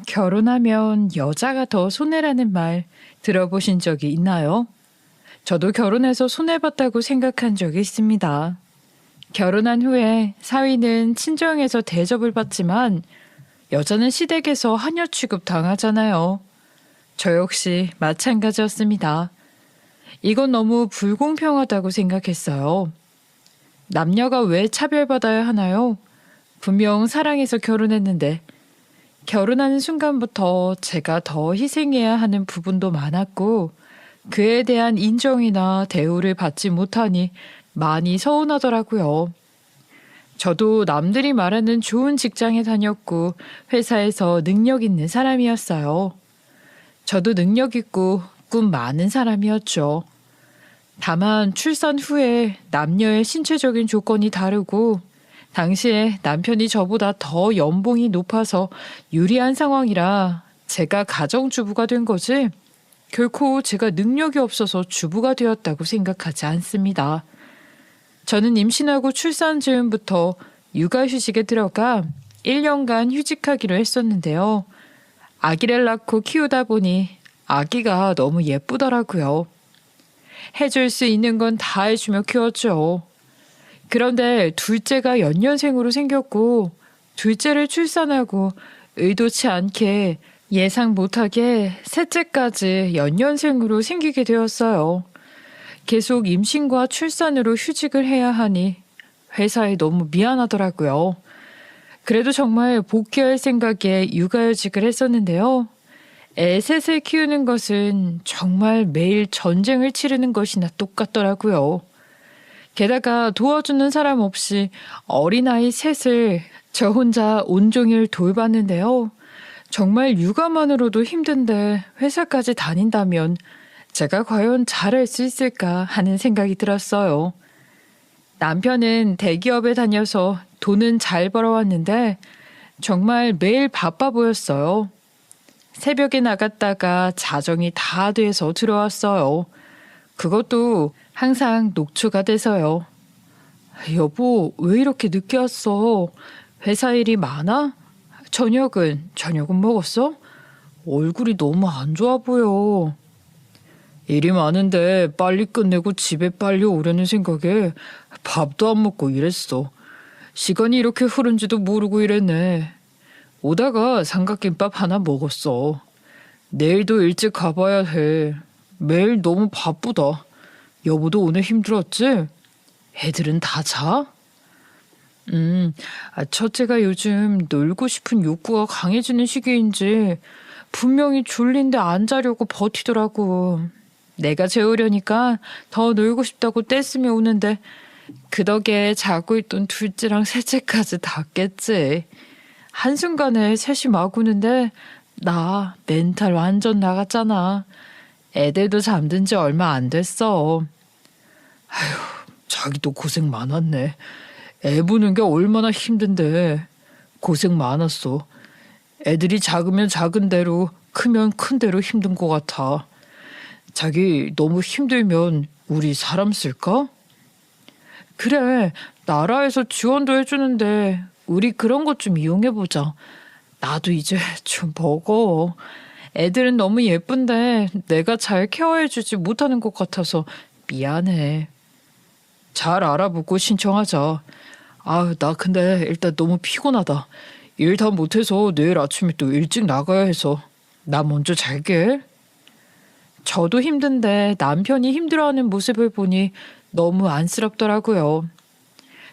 결혼하면 여자가 더 손해라는 말 들어보신 적이 있나요? 저도 결혼해서 손해봤다고 생각한 적이 있습니다. 결혼한 후에 사위는 친정에서 대접을 받지만 여자는 시댁에서 하녀 취급 당하잖아요. 저 역시 마찬가지였습니다. 이건 너무 불공평하다고 생각했어요. 남녀가 왜 차별받아야 하나요? 분명 사랑해서 결혼했는데 결혼하는 순간부터 제가 더 희생해야 하는 부분도 많았고 그에 대한 인정이나 대우를 받지 못하니 많이 서운하더라고요. 저도 남들이 말하는 좋은 직장에 다녔고 회사에서 능력 있는 사람이었어요. 저도 능력 있고 꿈 많은 사람이었죠. 다만 출산 후에 남녀의 신체적인 조건이 다르고 당시에 남편이 저보다 더 연봉이 높아서 유리한 상황이라 제가 가정주부가 된 거지 결코 제가 능력이 없어서 주부가 되었다고 생각하지 않습니다. 저는 임신하고 출산 즈음부터 육아휴직에 들어가 1년간 휴직하기로 했었는데요. 아기를 낳고 키우다 보니 아기가 너무 예쁘더라고요. 해줄 수 있는 건 다 해주며 키웠죠. 그런데 둘째가 연년생으로 생겼고 둘째를 출산하고 의도치 않게 예상 못하게 셋째까지 연년생으로 생기게 되었어요. 계속 임신과 출산으로 휴직을 해야 하니 회사에 너무 미안하더라고요. 그래도 정말 복귀할 생각에 육아휴직을 했었는데요. 애 셋을 키우는 것은 정말 매일 전쟁을 치르는 것이나 똑같더라고요. 게다가 도와주는 사람 없이 어린아이 셋을 저 혼자 온종일 돌봤는데요. 정말 육아만으로도 힘든데 회사까지 다닌다면 제가 과연 잘할 수 있을까 하는 생각이 들었어요. 남편은 대기업에 다녀서 돈은 잘 벌어왔는데 정말 매일 바빠 보였어요. 새벽에 나갔다가 자정이 다 돼서 들어왔어요. 그것도 항상 녹초가 돼서요. 여보, 왜 이렇게 늦게 왔어? 회사 일이 많아? 저녁은 먹었어? 얼굴이 너무 안 좋아 보여. 일이 많은데 빨리 끝내고 집에 빨리 오려는 생각에 밥도 안 먹고 이랬어. 시간이 이렇게 흐른지도 모르고 이랬네. 오다가 삼각김밥 하나 먹었어. 내일도 일찍 가봐야 해. 매일 너무 바쁘다. 여보도 오늘 힘들었지? 애들은 다 자? 첫째가 요즘 놀고 싶은 욕구가 강해지는 시기인지 분명히 졸린데 안 자려고 버티더라고. 내가 재우려니까 더 놀고 싶다고 떼쓰며 오는데 그 덕에 자고 있던 둘째랑 셋째까지 다 깼지. 한순간에 셋이 막 우는데 나 멘탈 완전 나갔잖아. 애들도 잠든 지 얼마 안 됐어. 아휴, 자기도 고생 많았네. 애 보는 게 얼마나 힘든데. 고생 많았어. 애들이 작으면 작은 대로 크면 큰 대로 힘든 것 같아. 자기 너무 힘들면 우리 사람 쓸까? 그래, 나라에서 지원도 해주는데 우리 그런 것 좀 이용해보자. 나도 이제 좀 버거워. 애들은 너무 예쁜데 내가 잘 케어해주지 못하는 것 같아서 미안해. 잘 알아보고 신청하자. 나 근데 일단 너무 피곤하다. 일 다 못해서 내일 아침에 또 일찍 나가야 해서 나 먼저 잘게. 저도 힘든데 남편이 힘들어하는 모습을 보니 너무 안쓰럽더라고요.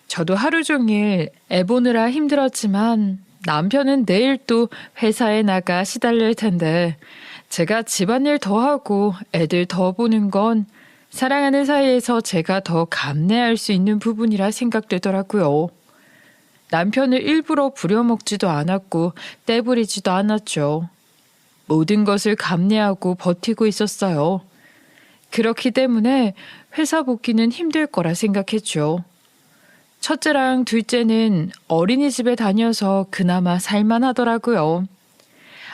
저도 하루 종일 애 보느라 힘들었지만 남편은 내일 또 회사에 나가 시달릴 텐데 제가 집안일 더 하고 애들 더 보는 건 사랑하는 사이에서 제가 더 감내할 수 있는 부분이라 생각되더라고요. 남편을 일부러 부려먹지도 않았고 떼부리지도 않았죠. 모든 것을 감내하고 버티고 있었어요. 그렇기 때문에 회사 복귀는 힘들 거라 생각했죠. 첫째랑 둘째는 어린이집에 다녀서 그나마 살만하더라고요.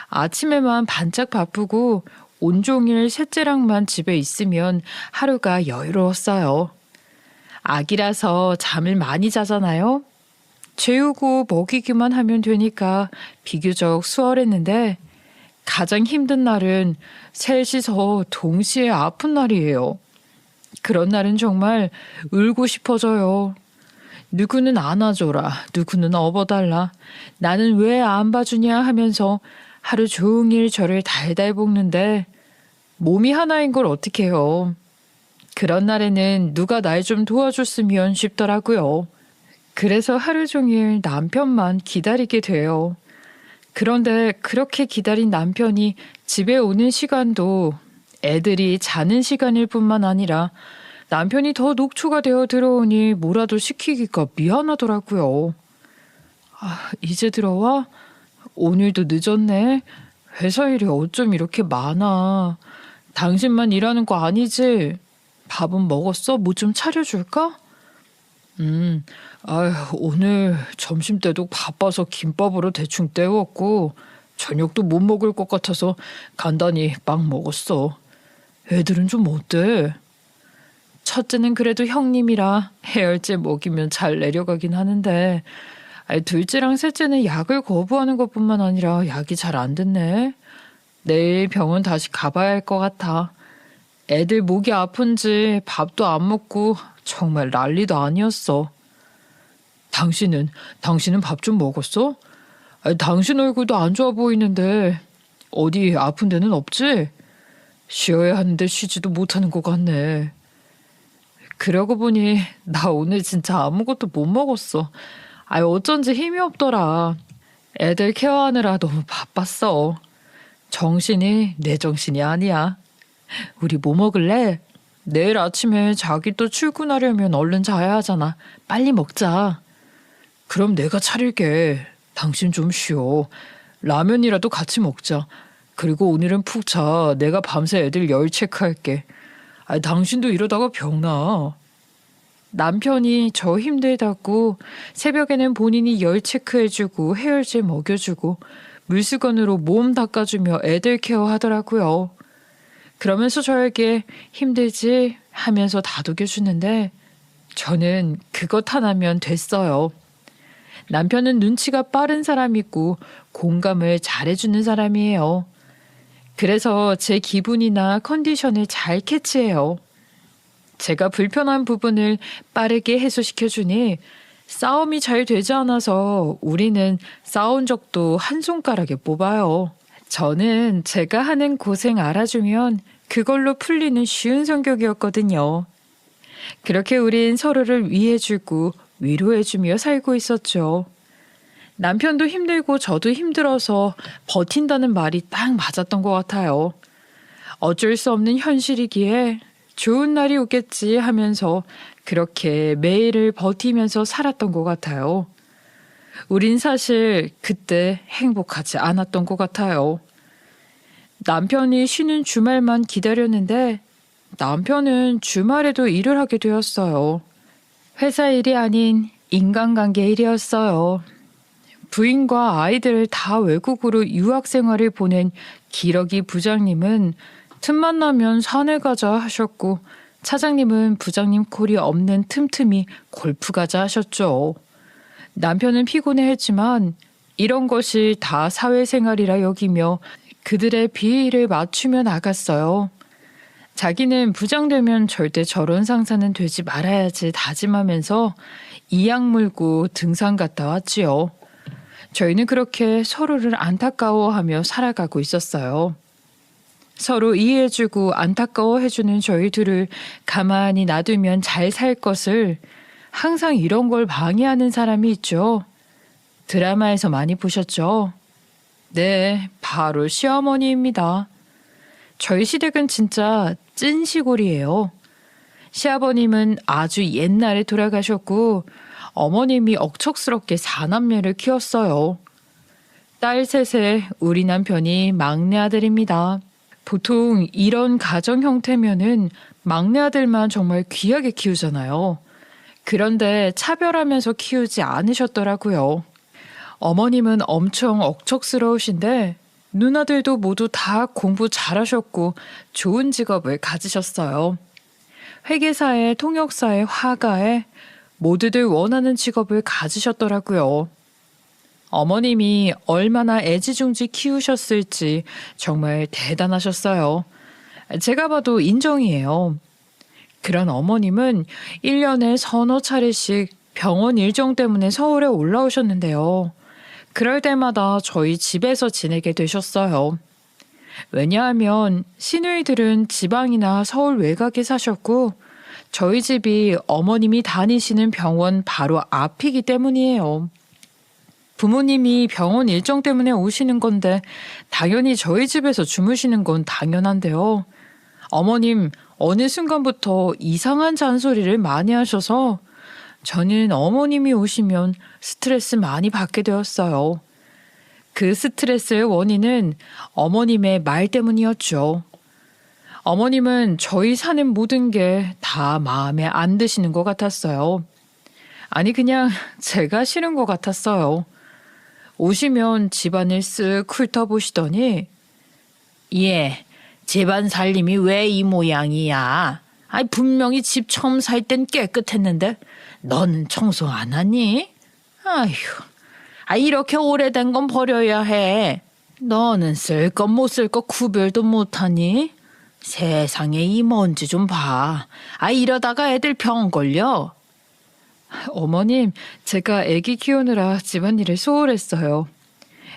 아침에만 반짝 바쁘고 온종일 셋째랑만 집에 있으면 하루가 여유로웠어요. 아기라서 잠을 많이 자잖아요. 재우고 먹이기만 하면 되니까 비교적 수월했는데 가장 힘든 날은 셋이서 동시에 아픈 날이에요. 그런 날은 정말 울고 싶어져요. 누구는 안아줘라, 누구는 업어달라, 나는 왜 안 봐주냐 하면서 하루 종일 저를 달달 볶는데 몸이 하나인 걸 어떻게 해요. 그런 날에는 누가 날 좀 도와줬으면 싶더라고요. 그래서 하루 종일 남편만 기다리게 돼요. 그런데 그렇게 기다린 남편이 집에 오는 시간도 애들이 자는 시간일 뿐만 아니라 남편이 더 녹초가 되어 들어오니 뭐라도 시키기가 미안하더라고요. 이제 들어와? 오늘도 늦었네. 회사 일이 어쩜 이렇게 많아. 당신만 일하는 거 아니지? 밥은 먹었어? 뭐 좀 차려줄까? 오늘 점심때도 바빠서 김밥으로 대충 때웠고 저녁도 못 먹을 것 같아서 간단히 빵 먹었어. 애들은 좀 어때? 첫째는 그래도 형님이라 해열제 먹이면 잘 내려가긴 하는데 둘째랑 셋째는 약을 거부하는 것뿐만 아니라 약이 잘 안 듣네. 내일 병원 다시 가봐야 할 것 같아. 애들 목이 아픈지 밥도 안 먹고 정말 난리도 아니었어. 당신은 밥 좀 먹었어? 당신 얼굴도 안 좋아 보이는데 어디 아픈 데는 없지? 쉬어야 하는데 쉬지도 못하는 것 같네. 그러고 보니 나 오늘 진짜 아무것도 못 먹었어. 어쩐지 힘이 없더라. 애들 케어하느라 너무 바빴어. 정신이 내 정신이 아니야. 우리 뭐 먹을래? 내일 아침에 자기 또 출근하려면 얼른 자야 하잖아. 빨리 먹자. 그럼 내가 차릴게. 당신 좀 쉬어. 라면이라도 같이 먹자. 그리고 오늘은 푹 자. 내가 밤새 애들 열 체크할게. 당신도 이러다가 병나. 남편이 저 힘들다고 새벽에는 본인이 열 체크해주고 해열제 먹여주고 물수건으로 몸 닦아주며 애들 케어하더라고요. 그러면서 저에게 힘들지 하면서 다독여주는데 저는 그것 하나면 됐어요. 남편은 눈치가 빠른 사람이고 공감을 잘해주는 사람이에요. 그래서 제 기분이나 컨디션을 잘 캐치해요. 제가 불편한 부분을 빠르게 해소시켜주니 싸움이 잘 되지 않아서 우리는 싸운 적도 한 손가락에 뽑아요. 저는 제가 하는 고생 알아주면 그걸로 풀리는 쉬운 성격이었거든요. 그렇게 우린 서로를 위해주고 위로해주며 살고 있었죠. 남편도 힘들고 저도 힘들어서 버틴다는 말이 딱 맞았던 것 같아요. 어쩔 수 없는 현실이기에 좋은 날이 오겠지 하면서 그렇게 매일을 버티면서 살았던 것 같아요. 우린 사실 그때 행복하지 않았던 것 같아요. 남편이 쉬는 주말만 기다렸는데 남편은 주말에도 일을 하게 되었어요. 회사 일이 아닌 인간관계 일이었어요. 부인과 아이들을 다 외국으로 유학 생활을 보낸 기러기 부장님은 틈만 나면 산에 가자 하셨고 차장님은 부장님 콜이 없는 틈틈이 골프 가자 하셨죠. 남편은 피곤해했지만 이런 것이 다 사회생활이라 여기며 그들의 비위를 맞추며 나갔어요. 자기는 부장 되면 절대 저런 상사는 되지 말아야지 다짐하면서 이악 물고 등산 갔다 왔지요. 저희는 그렇게 서로를 안타까워하며 살아가고 있었어요. 서로 이해해주고 안타까워해주는 저희 둘을 가만히 놔두면 잘 살 것을 항상 이런 걸 방해하는 사람이 있죠. 드라마에서 많이 보셨죠? 네, 바로 시어머니입니다. 저희 시댁은 진짜 찐 시골이에요. 시아버님은 아주 옛날에 돌아가셨고 어머님이 억척스럽게 4남매를 키웠어요. 딸 셋에 우리 남편이 막내 아들입니다. 보통 이런 가정 형태면은 막내 아들만 정말 귀하게 키우잖아요. 그런데 차별하면서 키우지 않으셨더라고요. 어머님은 엄청 억척스러우신데 누나들도 모두 다 공부 잘하셨고 좋은 직업을 가지셨어요. 회계사에 통역사에 화가에 모두들 원하는 직업을 가지셨더라고요. 어머님이 얼마나 애지중지 키우셨을지 정말 대단하셨어요. 제가 봐도 인정이에요. 그런 어머님은 1년에 서너 차례씩 병원 일정 때문에 서울에 올라오셨는데요. 그럴 때마다 저희 집에서 지내게 되셨어요. 왜냐하면 시누이들은 지방이나 서울 외곽에 사셨고 저희 집이 어머님이 다니시는 병원 바로 앞이기 때문이에요. 부모님이 병원 일정 때문에 오시는 건데 당연히 저희 집에서 주무시는 건 당연한데요. 어머님 어느 순간부터 이상한 잔소리를 많이 하셔서 저는 어머님이 오시면 스트레스 많이 받게 되었어요. 그 스트레스의 원인은 어머님의 말 때문이었죠. 어머님은 저희 사는 모든 게 다 마음에 안 드시는 것 같았어요. 아니 그냥 제가 싫은 것 같았어요. 오시면 집안을 쓱 훑어보시더니 예, 집안 살림이 왜 이 모양이야? 아이 분명히 집 처음 살 땐 깨끗했는데 너는 청소 안 하니? 아휴, 이렇게 오래된 건 버려야 해. 너는 쓸 것 못 쓸 것 구별도 못하니? 세상에 이 먼지 좀 봐. 이러다가 애들 병 걸려. 어머님, 제가 아기 키우느라 집안일을 소홀했어요.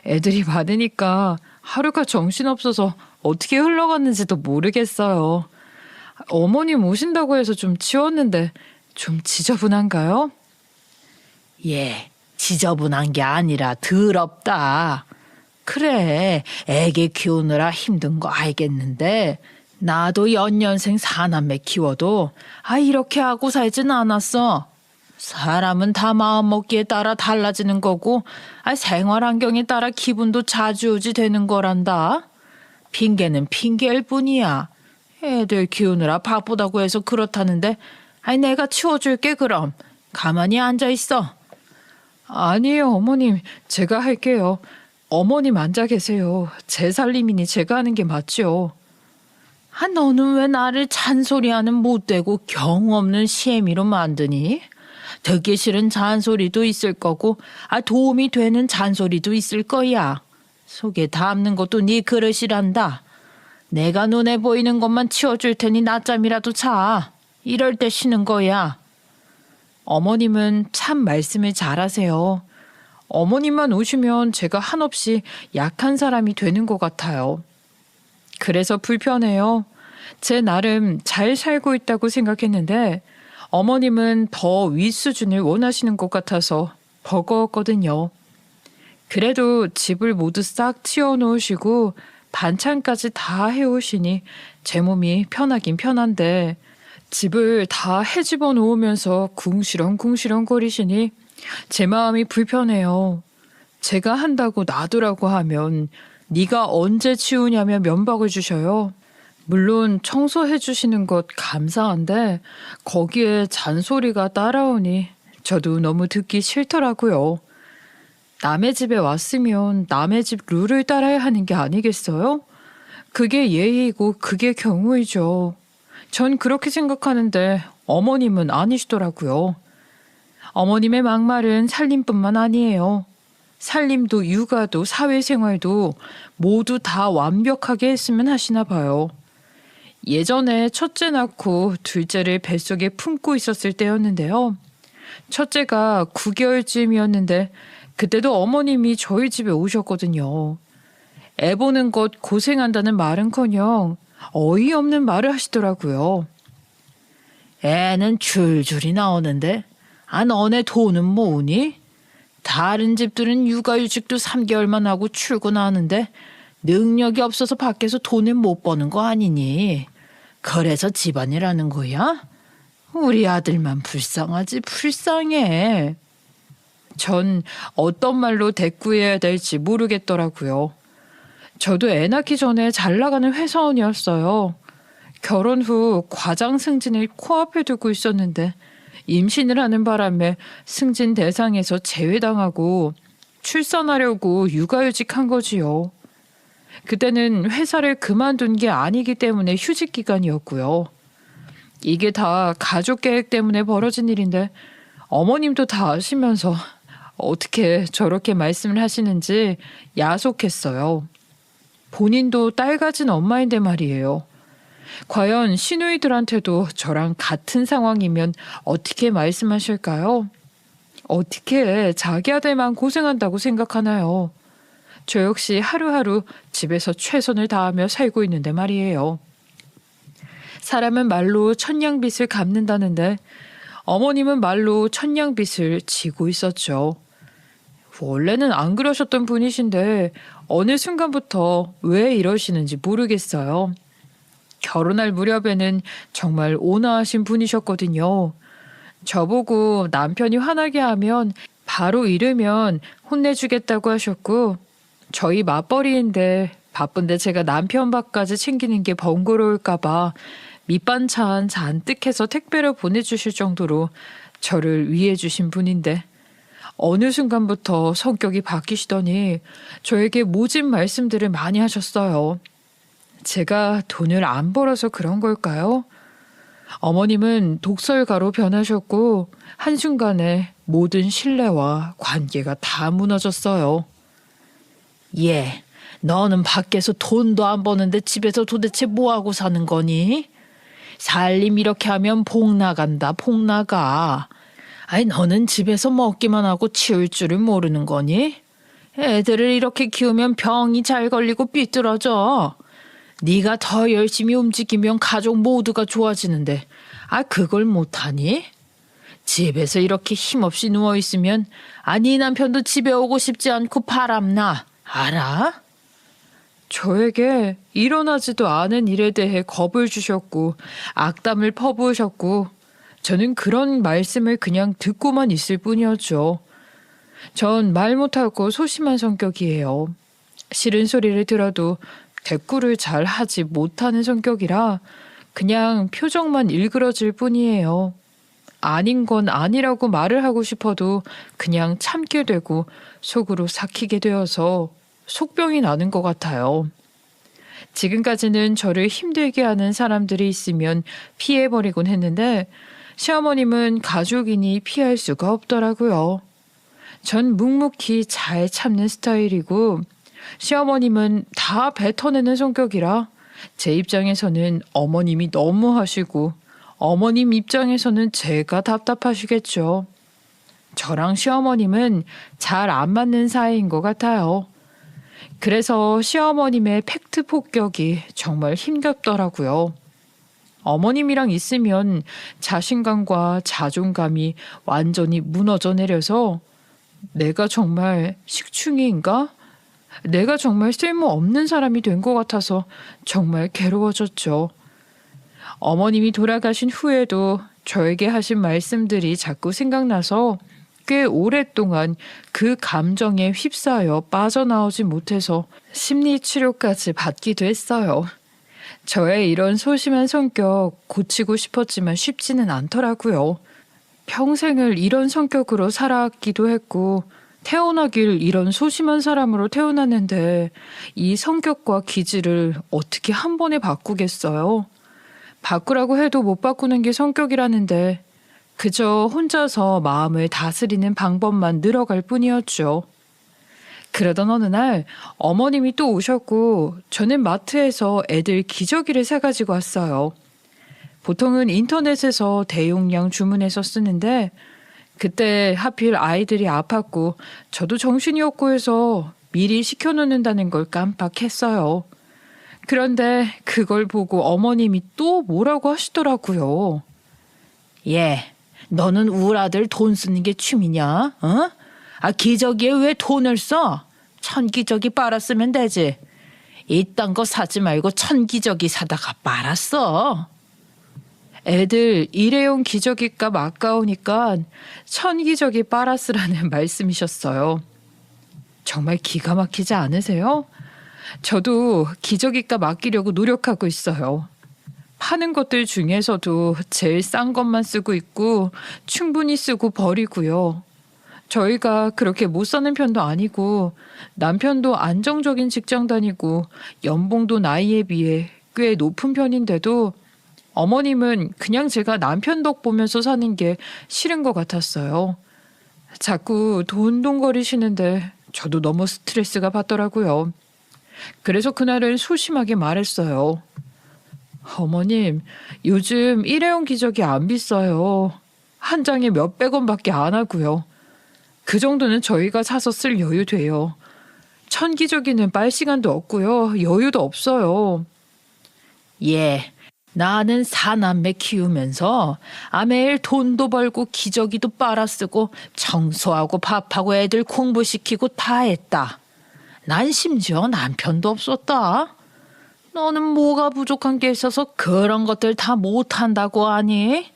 애들이 많으니까 하루가 정신없어서 어떻게 흘러갔는지도 모르겠어요. 어머님 오신다고 해서 좀 치웠는데 좀 지저분한가요? 예, 지저분한 게 아니라 더럽다. 그래, 애기 키우느라 힘든 거 알겠는데 나도 연년생 사남매 키워도 이렇게 하고 살진 않았어. 사람은 다 마음먹기에 따라 달라지는 거고 생활 환경에 따라 기분도 좌지우지 되는 거란다. 핑계는 핑계일 뿐이야. 애들 키우느라 바쁘다고 해서 그렇다는데 내가 치워줄게 그럼. 가만히 앉아있어. 아니에요 어머님. 제가 할게요. 어머님 앉아 계세요. 제 살림이니 제가 하는 게 맞죠. 너는 왜 나를 잔소리하는 못되고 경 없는 시애미로 만드니? 듣기 싫은 잔소리도 있을 거고 도움이 되는 잔소리도 있을 거야. 속에 담는 것도 네 그릇이란다. 내가 눈에 보이는 것만 치워줄 테니 낮잠이라도 자. 이럴 때 쉬는 거야. 어머님은 참 말씀을 잘하세요. 어머님만 오시면 제가 한없이 약한 사람이 되는 것 같아요. 그래서 불편해요. 제 나름 잘 살고 있다고 생각했는데 어머님은 더 윗수준을 원하시는 것 같아서 버거웠거든요. 그래도 집을 모두 싹 치워놓으시고 반찬까지 다 해오시니 제 몸이 편하긴 편한데 집을 다 헤집어 놓으면서 궁시렁궁시렁 거리시니 제 마음이 불편해요. 제가 한다고 놔두라고 하면 네가 언제 치우냐며 면박을 주셔요. 물론 청소해 주시는 것 감사한데 거기에 잔소리가 따라오니 저도 너무 듣기 싫더라고요. 남의 집에 왔으면 남의 집 룰을 따라야 하는 게 아니겠어요? 그게 예의이고 그게 경우이죠. 전 그렇게 생각하는데 어머님은 아니시더라고요. 어머님의 막말은 살림뿐만 아니에요. 살림도 육아도 사회생활도 모두 다 완벽하게 했으면 하시나 봐요. 예전에 첫째 낳고 둘째를 뱃속에 품고 있었을 때였는데요. 첫째가 9개월쯤이었는데 그때도 어머님이 저희 집에 오셨거든요. 애 보는 것 고생한다는 말은커녕 어이없는 말을 하시더라고요. 애는 줄줄이 나오는데 너네 돈은 모으니? 다른 집들은 육아휴직도 3개월만 하고 출근하는데 능력이 없어서 밖에서 돈을 못 버는 거 아니니? 그래서 집안일 하는 거야? 우리 아들만 불쌍하지 불쌍해. 전 어떤 말로 대꾸해야 될지 모르겠더라고요. 저도 애 낳기 전에 잘 나가는 회사원이었어요. 결혼 후 과장 승진을 코앞에 두고 있었는데 임신을 하는 바람에 승진 대상에서 제외당하고 출산하려고 육아휴직한 거지요. 그때는 회사를 그만둔 게 아니기 때문에 휴직 기간이었고요. 이게 다 가족 계획 때문에 벌어진 일인데 어머님도 다 아시면서 어떻게 저렇게 말씀을 하시는지 야속했어요. 본인도 딸 가진 엄마인데 말이에요. 과연 시누이들한테도 저랑 같은 상황이면 어떻게 말씀하실까요? 어떻게 자기 아들만 고생한다고 생각하나요? 저 역시 하루하루 집에서 최선을 다하며 살고 있는데 말이에요. 사람은 말로 천냥빚을 갚는다는데 어머님은 말로 천냥빚을 지고 있었죠. 원래는 안 그러셨던 분이신데 어느 순간부터 왜 이러시는지 모르겠어요. 결혼할 무렵에는 정말 온화하신 분이셨거든요. 저보고 남편이 화나게 하면 바로 이르면 혼내주겠다고 하셨고, 저희 맞벌이인데 바쁜데 제가 남편 밥까지 챙기는 게 번거로울까봐 밑반찬 잔뜩 해서 택배로 보내주실 정도로 저를 위해 주신 분인데, 어느 순간부터 성격이 바뀌시더니 저에게 모진 말씀들을 많이 하셨어요. 제가 돈을 안 벌어서 그런 걸까요? 어머님은 독설가로 변하셨고 한순간에 모든 신뢰와 관계가 다 무너졌어요. 예, 너는 밖에서 돈도 안 버는데 집에서 도대체 뭐하고 사는 거니? 살림 이렇게 하면 복 나간다, 복 나가. 아니, 너는 집에서 먹기만 하고 치울 줄을 모르는 거니? 애들을 이렇게 키우면 병이 잘 걸리고 삐뚤어져. 네가 더 열심히 움직이면 가족 모두가 좋아지는데 그걸 못하니? 집에서 이렇게 힘없이 누워있으면 네 남편도 집에 오고 싶지 않고 바람나. 알아? 저에게 일어나지도 않은 일에 대해 겁을 주셨고 악담을 퍼부으셨고 저는 그런 말씀을 그냥 듣고만 있을 뿐이었죠. 전 말 못하고 소심한 성격이에요. 싫은 소리를 들어도 대꾸를 잘 하지 못하는 성격이라 그냥 표정만 일그러질 뿐이에요. 아닌 건 아니라고 말을 하고 싶어도 그냥 참게 되고 속으로 삭히게 되어서 속병이 나는 것 같아요. 지금까지는 저를 힘들게 하는 사람들이 있으면 피해버리곤 했는데 시어머님은 가족이니 피할 수가 없더라고요. 전 묵묵히 잘 참는 스타일이고 시어머님은 다 뱉어내는 성격이라 제 입장에서는 어머님이 너무 하시고 어머님 입장에서는 제가 답답하시겠죠. 저랑 시어머님은 잘 안 맞는 사이인 것 같아요. 그래서 시어머님의 팩트 폭격이 정말 힘겹더라고요. 어머님이랑 있으면 자신감과 자존감이 완전히 무너져 내려서 내가 정말 식충이인가? 내가 정말 쓸모없는 사람이 된 것 같아서 정말 괴로워졌죠. 어머님이 돌아가신 후에도 저에게 하신 말씀들이 자꾸 생각나서 꽤 오랫동안 그 감정에 휩싸여 빠져나오지 못해서 심리치료까지 받기도 했어요. 저의 이런 소심한 성격 고치고 싶었지만 쉽지는 않더라고요. 평생을 이런 성격으로 살아왔기도 했고 태어나길 이런 소심한 사람으로 태어났는데 이 성격과 기질을 어떻게 한 번에 바꾸겠어요? 바꾸라고 해도 못 바꾸는 게 성격이라는데 그저 혼자서 마음을 다스리는 방법만 늘어갈 뿐이었죠. 그러던 어느 날 어머님이 또 오셨고 저는 마트에서 애들 기저귀를 사가지고 왔어요. 보통은 인터넷에서 대용량 주문해서 쓰는데 그때 하필 아이들이 아팠고 저도 정신이 없고 해서 미리 시켜놓는다는 걸 깜빡했어요. 그런데 그걸 보고 어머님이 또 뭐라고 하시더라고요. 예, 너는 우리 아들 돈 쓰는 게 취미냐? 어? 기저귀에 왜 돈을 써? 천기저귀 빨았으면 되지. 이딴 거 사지 말고 천기저귀 사다가 빨았어. 애들 일회용 기저귀값 아까우니까 천기저귀 빨았으라는 말씀이셨어요. 정말 기가 막히지 않으세요? 저도 기저귀값 아끼려고 노력하고 있어요. 파는 것들 중에서도 제일 싼 것만 쓰고 있고 충분히 쓰고 버리고요. 저희가 그렇게 못 사는 편도 아니고 남편도 안정적인 직장 다니고 연봉도 나이에 비해 꽤 높은 편인데도 어머님은 그냥 제가 남편 덕 보면서 사는 게 싫은 것 같았어요. 자꾸 돈돈거리시는데 저도 너무 스트레스가 받더라고요. 그래서 그날은 소심하게 말했어요. 어머님, 요즘 일회용 기저귀 안 비싸요. 한 장에 몇백 원밖에 안 하고요. 그 정도는 저희가 사서 쓸 여유 돼요. 천기저귀는 빨 시간도 없고요. 여유도 없어요. 예, 나는 사남매 키우면서 매일 돈도 벌고 기저귀도 빨아 쓰고 청소하고 밥하고 애들 공부시키고 다 했다. 난 심지어 남편도 없었다. 너는 뭐가 부족한 게 있어서 그런 것들 다 못한다고 하니?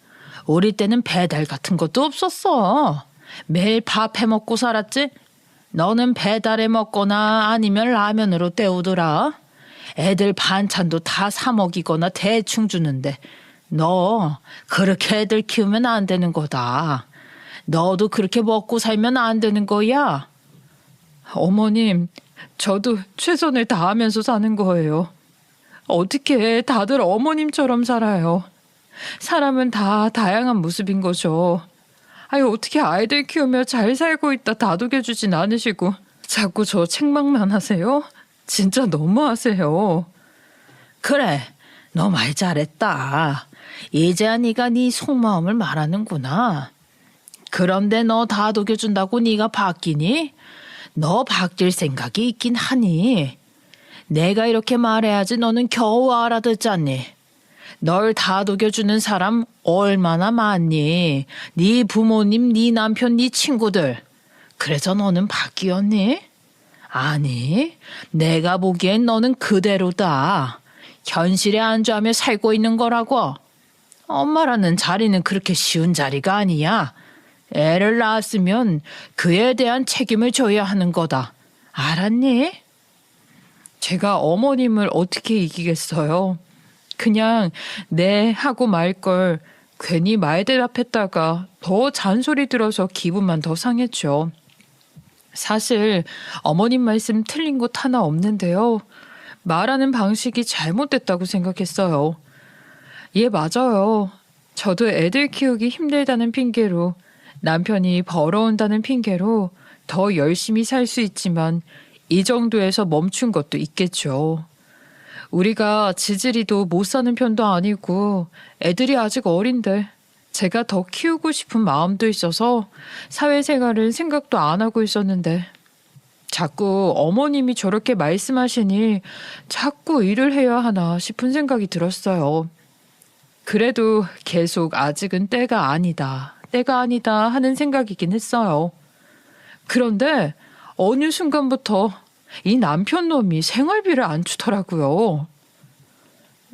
우리 때는 배달 같은 것도 없었어. 매일 밥 해먹고 살았지? 너는 배달해 먹거나 아니면 라면으로 때우더라. 애들 반찬도 다 사 먹이거나 대충 주는데 너 그렇게 애들 키우면 안 되는 거다. 너도 그렇게 먹고 살면 안 되는 거야. 어머님, 저도 최선을 다하면서 사는 거예요. 어떻게 다들 어머님처럼 살아요. 사람은 다 다양한 모습인 거죠. 어떻게 아이들 키우며 잘 살고 있다 다독여주진 않으시고 자꾸 저 책망만 하세요? 진짜 너무하세요. 그래, 너 말 잘했다. 이제야 네가 네 속마음을 말하는구나. 그런데 너 다독여준다고 네가 바뀌니? 너 바뀔 생각이 있긴 하니? 내가 이렇게 말해야지 너는 겨우 알아듣잖니. 널 다독여주는 사람 얼마나 많니? 네 부모님, 네 남편, 네 친구들. 그래서 너는 바뀌었니? 아니, 내가 보기엔 너는 그대로다. 현실에 안주하며 살고 있는 거라고. 엄마라는 자리는 그렇게 쉬운 자리가 아니야. 애를 낳았으면 그에 대한 책임을 져야 하는 거다. 알았니? 제가 어머님을 어떻게 이기겠어요? 그냥 네 하고 말 걸 괜히 말대답했다가 더 잔소리 들어서 기분만 더 상했죠. 사실 어머님 말씀 틀린 곳 하나 없는데요. 말하는 방식이 잘못됐다고 생각했어요. 예, 맞아요. 저도 애들 키우기 힘들다는 핑계로 남편이 벌어온다는 핑계로 더 열심히 살 수 있지만 이 정도에서 멈춘 것도 있겠죠. 우리가 지질이도 못 사는 편도 아니고 애들이 아직 어린데 제가 더 키우고 싶은 마음도 있어서 사회생활은 생각도 안 하고 있었는데 자꾸 어머님이 저렇게 말씀하시니 자꾸 일을 해야 하나 싶은 생각이 들었어요. 그래도 계속 아직은 때가 아니다 하는 생각이긴 했어요. 그런데 어느 순간부터 이 남편 놈이 생활비를 안 주더라고요.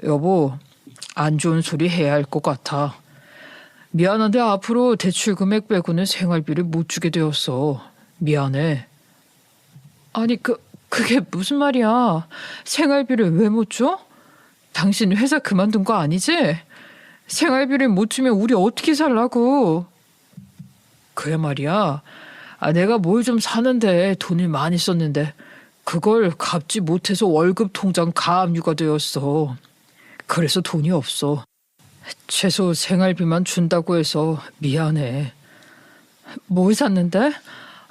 여보, 안 좋은 소리 해야 할 것 같아. 미안한데 앞으로 대출 금액 빼고는 생활비를 못 주게 되었어. 미안해. 아니, 그게 무슨 말이야. 생활비를 왜 못 줘? 당신 회사 그만둔 거 아니지? 생활비를 못 주면 우리 어떻게 살라고. 그래 말이야. 내가 뭘 좀 사는데 돈을 많이 썼는데 그걸 갚지 못해서 월급 통장 가압류가 되었어. 그래서 돈이 없어. 최소 생활비만 준다고 해서 미안해. 뭘 샀는데?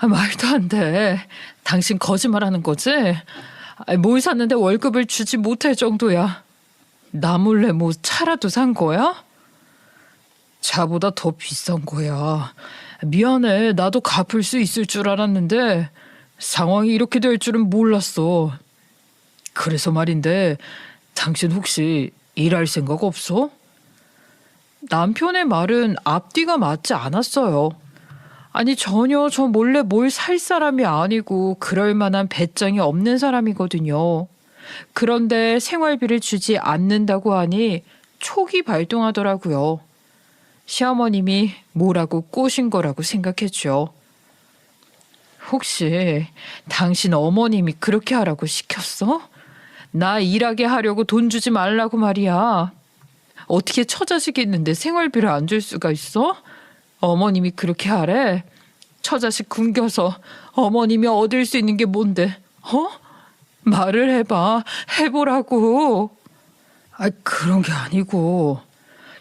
말도 안 돼. 당신 거짓말하는 거지? 뭘 샀는데 월급을 주지 못할 정도야. 나 몰래 뭐 차라도 산 거야? 차보다 더 비싼 거야. 미안해. 나도 갚을 수 있을 줄 알았는데 상황이 이렇게 될 줄은 몰랐어. 그래서 말인데 당신 혹시 일할 생각 없어? 남편의 말은 앞뒤가 맞지 않았어요. 아니 전혀 저 몰래 뭘 살 사람이 아니고 그럴 만한 배짱이 없는 사람이거든요. 그런데 생활비를 주지 않는다고 하니 촉이 발동하더라고요. 시어머님이 뭐라고 꼬신 거라고 생각했죠. 혹시 당신 어머님이 그렇게 하라고 시켰어? 나 일하게 하려고 돈 주지 말라고 말이야. 어떻게 처자식이 있는데 생활비를 안 줄 수가 있어? 어머님이 그렇게 하래. 처자식 굶겨서 어머님이 얻을 수 있는 게 뭔데? 말을 해봐. 해보라고. 그런 게 아니고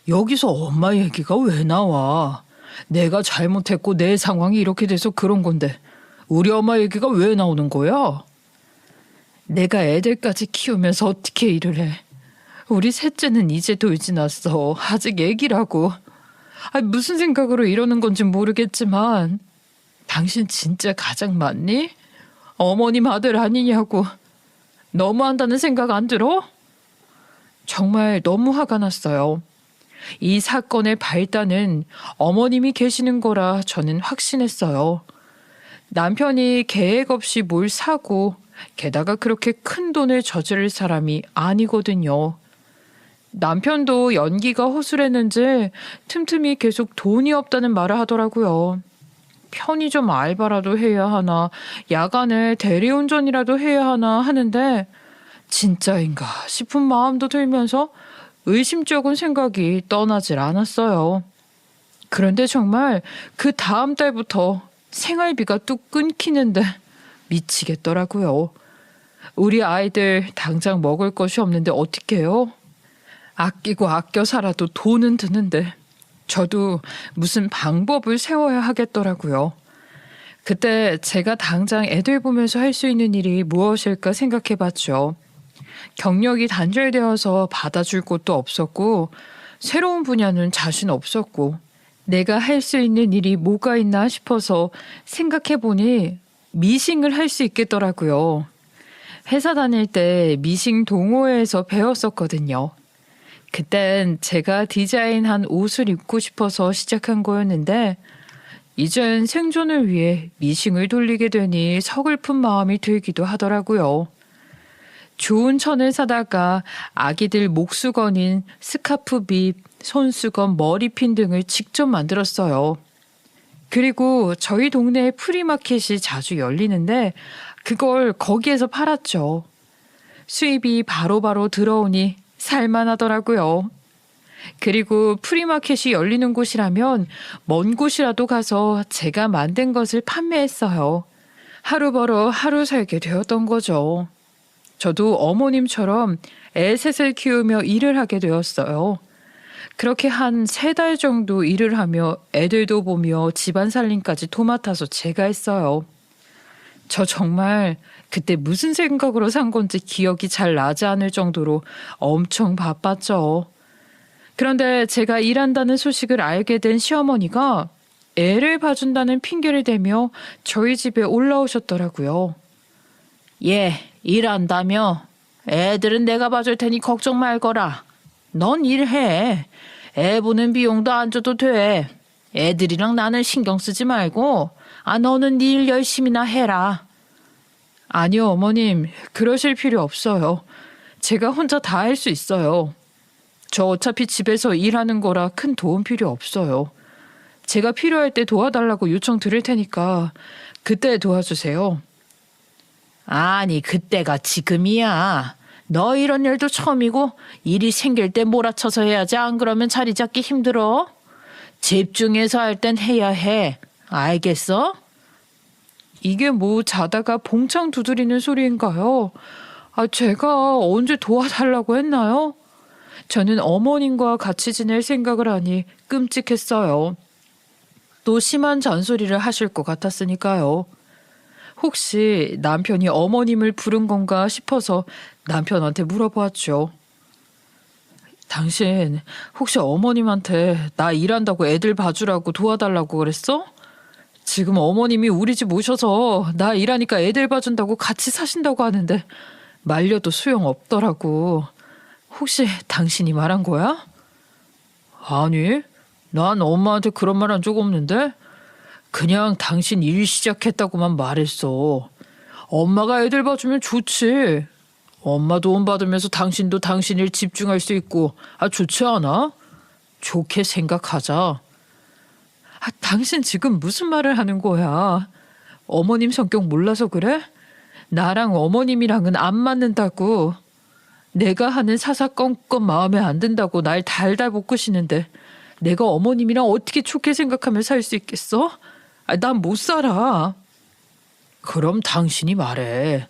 여기서 엄마 얘기가 왜 나와? 내가 잘못했고 내 상황이 이렇게 돼서 그런 건데 우리 엄마 얘기가 왜 나오는 거야? 내가 애들까지 키우면서 어떻게 일을 해? 우리 셋째는 이제 돌지났어. 아직 애기라고. 무슨 생각으로 이러는 건지 모르겠지만 당신 진짜 가장 맞니? 어머님 아들 아니냐고. 너무한다는 생각 안 들어? 정말 너무 화가 났어요. 이 사건의 발단은 어머님이 계시는 거라 저는 확신했어요. 남편이 계획 없이 뭘 사고 게다가 그렇게 큰 돈을 저지를 사람이 아니거든요. 남편도 연기가 허술했는지 틈틈이 계속 돈이 없다는 말을 하더라고요. 편의점 알바라도 해야 하나, 야간에 대리운전이라도 해야 하나 하는데 진짜인가 싶은 마음도 들면서 의심쩍은 생각이 떠나질 않았어요. 그런데 정말 그 다음 달부터 생활비가 뚝 끊기는데 미치겠더라고요. 우리 아이들 당장 먹을 것이 없는데 어떡해요? 아끼고 아껴 살아도 돈은 드는데 저도 무슨 방법을 세워야 하겠더라고요. 그때 제가 당장 애들 보면서 할 수 있는 일이 무엇일까 생각해봤죠. 경력이 단절되어서 받아줄 곳도 없었고 새로운 분야는 자신 없었고 내가 할 수 있는 일이 뭐가 있나 싶어서 생각해보니 미싱을 할 수 있겠더라고요. 회사 다닐 때 미싱 동호회에서 배웠었거든요. 그땐 제가 디자인한 옷을 입고 싶어서 시작한 거였는데 이젠 생존을 위해 미싱을 돌리게 되니 서글픈 마음이 들기도 하더라고요. 좋은 천을 사다가 아기들 목수건인 스카프빗, 손수건, 머리핀 등을 직접 만들었어요. 그리고 저희 동네에 프리마켓이 자주 열리는데 그걸 거기에서 팔았죠. 수입이 바로바로 들어오니 살만하더라고요. 그리고 프리마켓이 열리는 곳이라면 먼 곳이라도 가서 제가 만든 것을 판매했어요. 하루 벌어 하루 살게 되었던 거죠. 저도 어머님처럼 애 셋을 키우며 일을 하게 되었어요. 그렇게 한 3달 정도 일을 하며 애들도 보며 집안 살림까지 도맡아서 제가 했어요. 저 정말 그때 무슨 생각으로 산 건지 기억이 잘 나지 않을 정도로 엄청 바빴죠. 그런데 제가 일한다는 소식을 알게 된 시어머니가 애를 봐준다는 핑계를 대며 저희 집에 올라오셨더라고요. 얘 일한다며? 애들은 내가 봐줄 테니 걱정 말거라. 넌 일해. 애 보는 비용도 안 줘도 돼. 애들이랑 나는 신경 쓰지 말고 너는 네 일 열심히나 해라. 아니요 어머님 그러실 필요 없어요. 제가 혼자 다 할 수 있어요. 저 어차피 집에서 일하는 거라 큰 도움 필요 없어요. 제가 필요할 때 도와달라고 요청 드릴 테니까 그때 도와주세요. 아니 그때가 지금이야. 너 이런 일도 처음이고 일이 생길 때 몰아쳐서 해야지 안 그러면 자리 잡기 힘들어. 집중해서 할 땐 해야 해. 알겠어? 이게 뭐 자다가 봉창 두드리는 소리인가요? 제가 언제 도와달라고 했나요? 저는 어머님과 같이 지낼 생각을 하니 끔찍했어요. 또 심한 잔소리를 하실 것 같았으니까요. 혹시 남편이 어머님을 부른 건가 싶어서 남편한테 물어보았죠. 당신 혹시 어머님한테 나 일한다고 애들 봐주라고 도와달라고 그랬어? 지금 어머님이 우리 집 오셔서 나 일하니까 애들 봐준다고 같이 사신다고 하는데 말려도 소용없더라고. 혹시 당신이 말한 거야? 아니, 난 엄마한테 그런 말 한 적 없는데 그냥 당신 일 시작했다고만 말했어. 엄마가 애들 봐주면 좋지. 엄마 도움 받으면서 당신도 당신 일 집중할 수 있고 좋지 않아? 좋게 생각하자. 당신 지금 무슨 말을 하는 거야? 어머님 성격 몰라서 그래? 나랑 어머님이랑은 안 맞는다고. 내가 하는 사사건건 마음에 안 든다고 날 달달 볶으시는데 내가 어머님이랑 어떻게 좋게 생각하며 살 수 있겠어? 난 못 살아. 그럼 당신이 말해.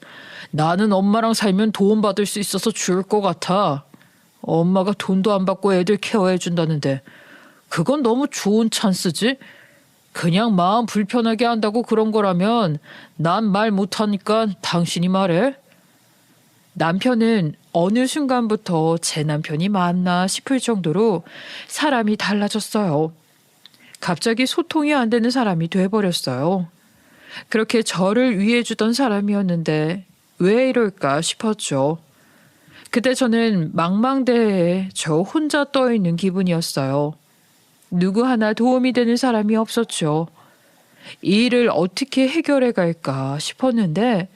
나는 엄마랑 살면 도움받을 수 있어서 좋을 것 같아. 엄마가 돈도 안 받고 애들 케어해준다는데 그건 너무 좋은 찬스지? 그냥 마음 불편하게 한다고 그런 거라면 난 말 못하니까 당신이 말해. 남편은 어느 순간부터 제 남편이 맞나 싶을 정도로 사람이 달라졌어요. 갑자기 소통이 안 되는 사람이 돼버렸어요. 그렇게 저를 위해주던 사람이었는데 왜 이럴까 싶었죠. 그때 저는 망망대해에 저 혼자 떠있는 기분이었어요. 누구 하나 도움이 되는 사람이 없었죠. 이 일을 어떻게 해결해 갈까 싶었는데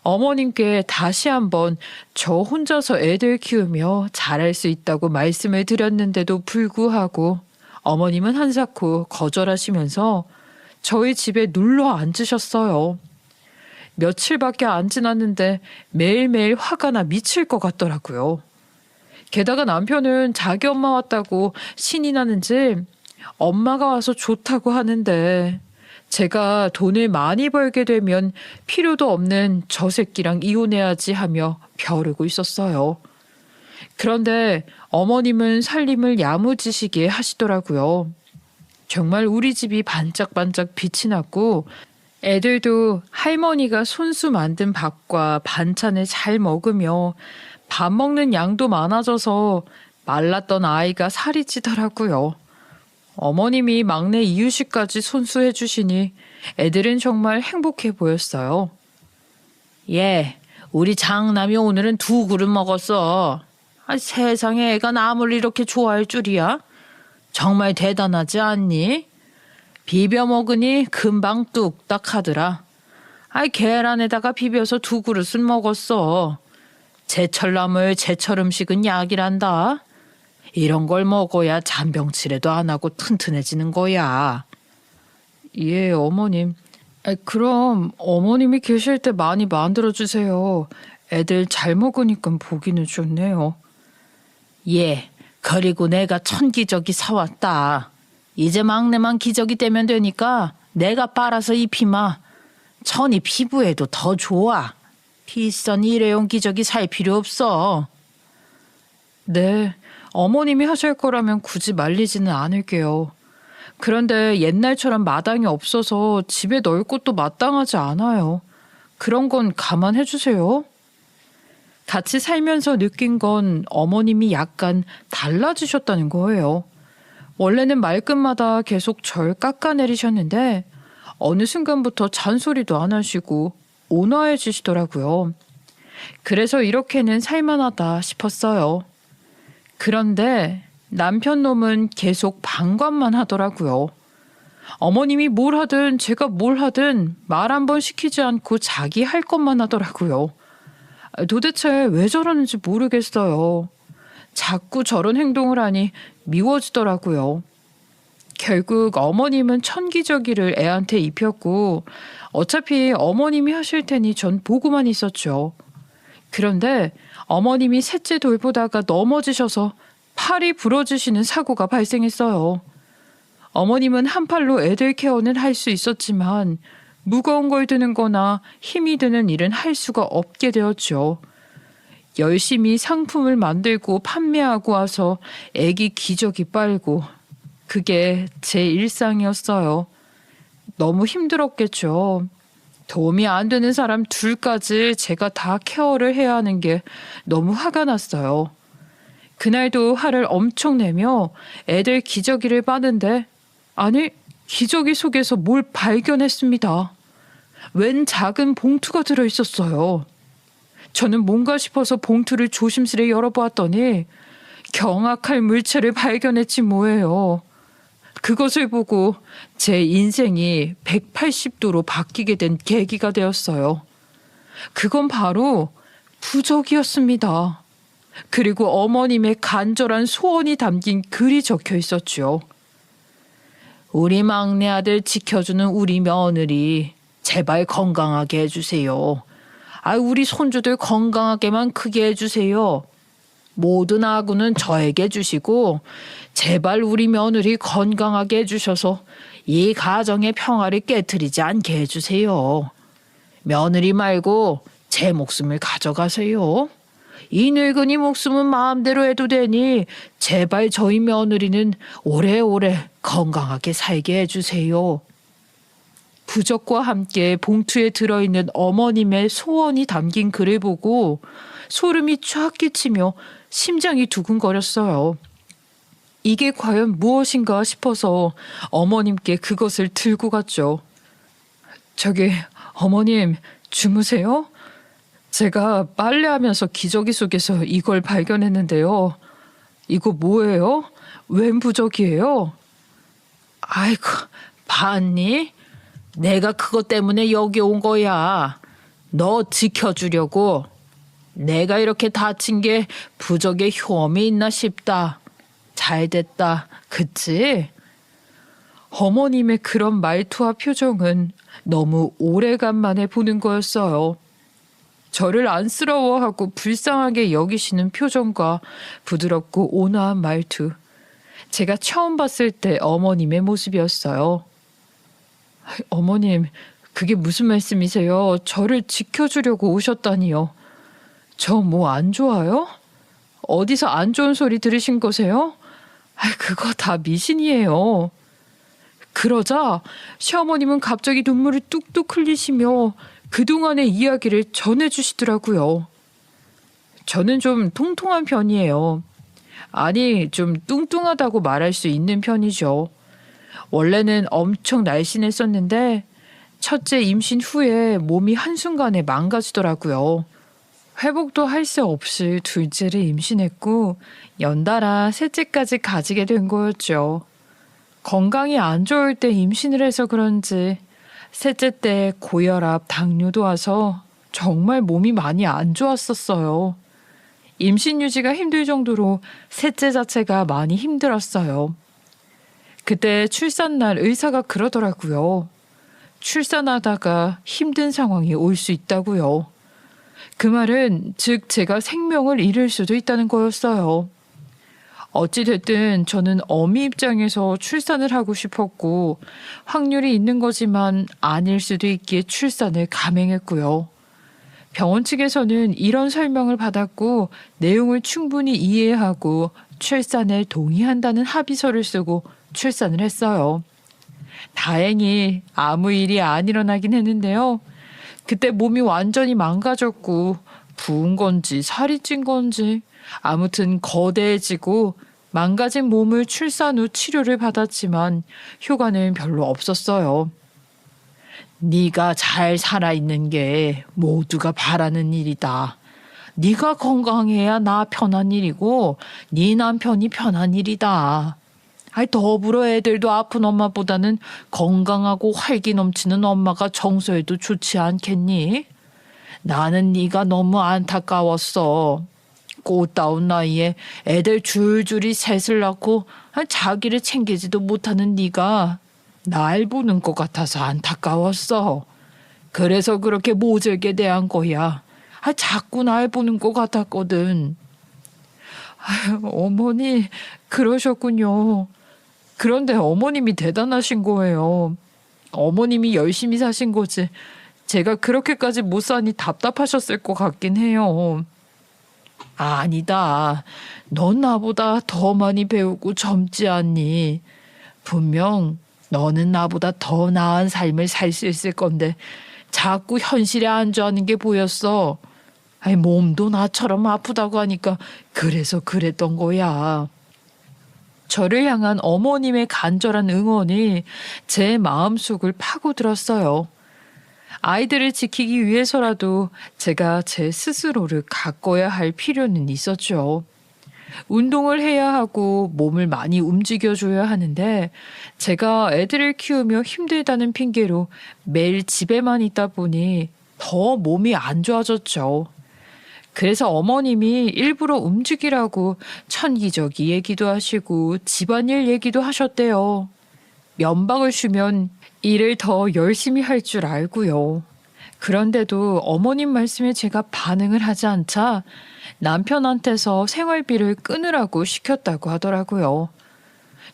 어머님께 다시 한번 저 혼자서 애들 키우며 잘할 수 있다고 말씀을 드렸는데도 불구하고 어머님은 한사코 거절하시면서 저희 집에 눌러 앉으셨어요. 며칠밖에 안 지났는데 매일매일 화가 나 미칠 것 같더라고요. 게다가 남편은 자기 엄마 왔다고 신이 나는지 엄마가 와서 좋다고 하는데 제가 돈을 많이 벌게 되면 필요도 없는 저 새끼랑 이혼해야지 하며 벼르고 있었어요. 그런데 어머님은 살림을 야무지시게 하시더라고요. 정말 우리 집이 반짝반짝 빛이 났고 애들도 할머니가 손수 만든 밥과 반찬을 잘 먹으며 밥 먹는 양도 많아져서 말랐던 아이가 살이 찌더라고요. 어머님이 막내 이유식까지 손수해 주시니 애들은 정말 행복해 보였어요. 예, 우리 장남이 오늘은 2그릇 먹었어. 세상에 애가 남을 이렇게 좋아할 줄이야? 정말 대단하지 않니? 비벼 먹으니 금방 뚝딱 하더라. 계란에다가 비벼서 2그릇은 먹었어. 제철나물 제철 음식은 약이란다. 이런 걸 먹어야 잔병치레도 안 하고 튼튼해지는 거야. 예, 어머님. 그럼 어머님이 계실 때 많이 만들어주세요. 애들 잘 먹으니까 보기는 좋네요. 예, 그리고 내가 천기저귀 사왔다. 이제 막내만 기저귀 떼면 되니까 내가 빨아서 입히마. 천이 피부에도 더 좋아. 비싼 일회용 기저귀 살 필요 없어. 네, 어머님이 하실 거라면 굳이 말리지는 않을게요. 그런데 옛날처럼 마당이 없어서 집에 넣을 곳도 마땅하지 않아요. 그런 건 감안해 주세요. 같이 살면서 느낀 건 어머님이 약간 달라지셨다는 거예요. 원래는 말끝마다 계속 절 깎아내리셨는데 어느 순간부터 잔소리도 안 하시고 온화해지시더라고요. 그래서 이렇게는 살만하다 싶었어요. 그런데 남편 놈은 계속 방관만 하더라고요. 어머님이 뭘 하든 제가 뭘 하든 말 한 번 시키지 않고 자기 할 것만 하더라고요. 도대체 왜 저러는지 모르겠어요. 자꾸 저런 행동을 하니 미워지더라고요. 결국 어머님은 천기저귀를 애한테 입혔고 어차피 어머님이 하실 테니 전 보고만 있었죠. 그런데 어머님이 셋째 돌보다가 넘어지셔서 팔이 부러지시는 사고가 발생했어요. 어머님은 한 팔로 애들 케어는 할 수 있었지만 무거운 걸 드는 거나 힘이 드는 일은 할 수가 없게 되었죠. 열심히 상품을 만들고 판매하고 와서 애기 기저귀 빨고 그게 제 일상이었어요. 너무 힘들었겠죠. 도움이 안 되는 사람 둘까지 제가 다 케어를 해야 하는 게 너무 화가 났어요. 그날도 화를 엄청 내며 애들 기저귀를 빠는데 아니 기저귀 속에서 뭘 발견했습니다. 웬 작은 봉투가 들어있었어요. 저는 뭔가 싶어서 봉투를 조심스레 열어보았더니 경악할 물체를 발견했지 뭐예요. 그것을 보고 제 인생이 180도로 바뀌게 된 계기가 되었어요. 그건 바로 부적이었습니다. 그리고 어머님의 간절한 소원이 담긴 글이 적혀 있었죠. 우리 막내 아들 지켜주는 우리 며느리 제발 건강하게 해주세요. 우리 손주들 건강하게만 크게 해주세요. 모든 아구는 저에게 주시고 제발 우리 며느리 건강하게 해주셔서 이 가정의 평화를 깨트리지 않게 해주세요. 며느리 말고 제 목숨을 가져가세요. 이 늙은이 목숨은 마음대로 해도 되니 제발 저희 며느리는 오래오래 건강하게 살게 해주세요. 부적과 함께 봉투에 들어있는 어머님의 소원이 담긴 글을 보고 소름이 쫙 끼치며 심장이 두근거렸어요. 이게 과연 무엇인가 싶어서 어머님께 그것을 들고 갔죠. 저기 어머님 주무세요? 제가 빨래하면서 기저귀 속에서 이걸 발견했는데요. 이거 뭐예요? 웬 부적이에요? 아이고, 봤니? 내가 그것 때문에 여기 온 거야. 너 지켜주려고. 내가 이렇게 다친 게 부적에 효험이 있나 싶다. 잘 됐다. 그치? 어머님의 그런 말투와 표정은 너무 오래간만에 보는 거였어요. 저를 안쓰러워하고 불쌍하게 여기시는 표정과 부드럽고 온화한 말투. 제가 처음 봤을 때 어머님의 모습이었어요. 어머님, 그게 무슨 말씀이세요? 저를 지켜주려고 오셨다니요. 저 뭐 안 좋아요? 어디서 안 좋은 소리 들으신 거세요? 그거 다 미신이에요. 그러자 시어머님은 갑자기 눈물을 뚝뚝 흘리시며 그동안의 이야기를 전해주시더라고요. 저는 좀 통통한 편이에요. 아니, 좀 뚱뚱하다고 말할 수 있는 편이죠. 원래는 엄청 날씬했었는데 첫째 임신 후에 몸이 한순간에 망가지더라고요. 회복도 할 새 없이 둘째를 임신했고 연달아 셋째까지 가지게 된 거였죠. 건강이 안 좋을 때 임신을 해서 그런지 셋째 때 고혈압, 당뇨도 와서 정말 몸이 많이 안 좋았었어요. 임신 유지가 힘들 정도로 셋째 자체가 많이 힘들었어요. 그때 출산날 의사가 그러더라고요. 출산하다가 힘든 상황이 올 수 있다고요. 그 말은 즉 제가 생명을 잃을 수도 있다는 거였어요. 어찌됐든 저는 어미 입장에서 출산을 하고 싶었고 확률이 있는 거지만 아닐 수도 있기에 출산을 감행했고요. 병원 측에서는 이런 설명을 받았고 내용을 충분히 이해하고 출산에 동의한다는 합의서를 쓰고 출산을 했어요. 다행히 아무 일이 안 일어나긴 했는데요. 그때 몸이 완전히 망가졌고 부은 건지 살이 찐 건지 아무튼 거대해지고 망가진 몸을 출산 후 치료를 받았지만 효과는 별로 없었어요. 네가 잘 살아있는 게 모두가 바라는 일이다. 네가 건강해야 나 편한 일이고 네 남편이 편한 일이다. 더불어 애들도 아픈 엄마보다는 건강하고 활기 넘치는 엄마가 정서에도 좋지 않겠니? 나는 네가 너무 안타까웠어. 꽃다운 나이에 애들 줄줄이 셋을 낳고 자기를 챙기지도 못하는 네가 날 보는 것 같아서 안타까웠어. 그래서 그렇게 모질게 대한 거야. 자꾸 날 보는 것 같았거든. 어머니, 그러셨군요. 그런데 어머님이 대단하신 거예요. 어머님이 열심히 사신 거지. 제가 그렇게까지 못 사니 답답하셨을 것 같긴 해요. 아니다. 넌 나보다 더 많이 배우고 젊지 않니? 분명 너는 나보다 더 나은 삶을 살 수 있을 건데 자꾸 현실에 안주하는 게 보였어. 몸도 나처럼 아프다고 하니까 그래서 그랬던 거야. 저를 향한 어머님의 간절한 응원이 제 마음속을 파고들었어요. 아이들을 지키기 위해서라도 제가 제 스스로를 가꿔야 할 필요는 있었죠. 운동을 해야 하고 몸을 많이 움직여줘야 하는데 제가 애들을 키우며 힘들다는 핑계로 매일 집에만 있다 보니 더 몸이 안 좋아졌죠. 그래서 어머님이 일부러 움직이라고 천기저귀 얘기도 하시고 집안일 얘기도 하셨대요. 면박을 주면 일을 더 열심히 할 줄 알고요. 그런데도 어머님 말씀에 제가 반응을 하지 않자 남편한테서 생활비를 끊으라고 시켰다고 하더라고요.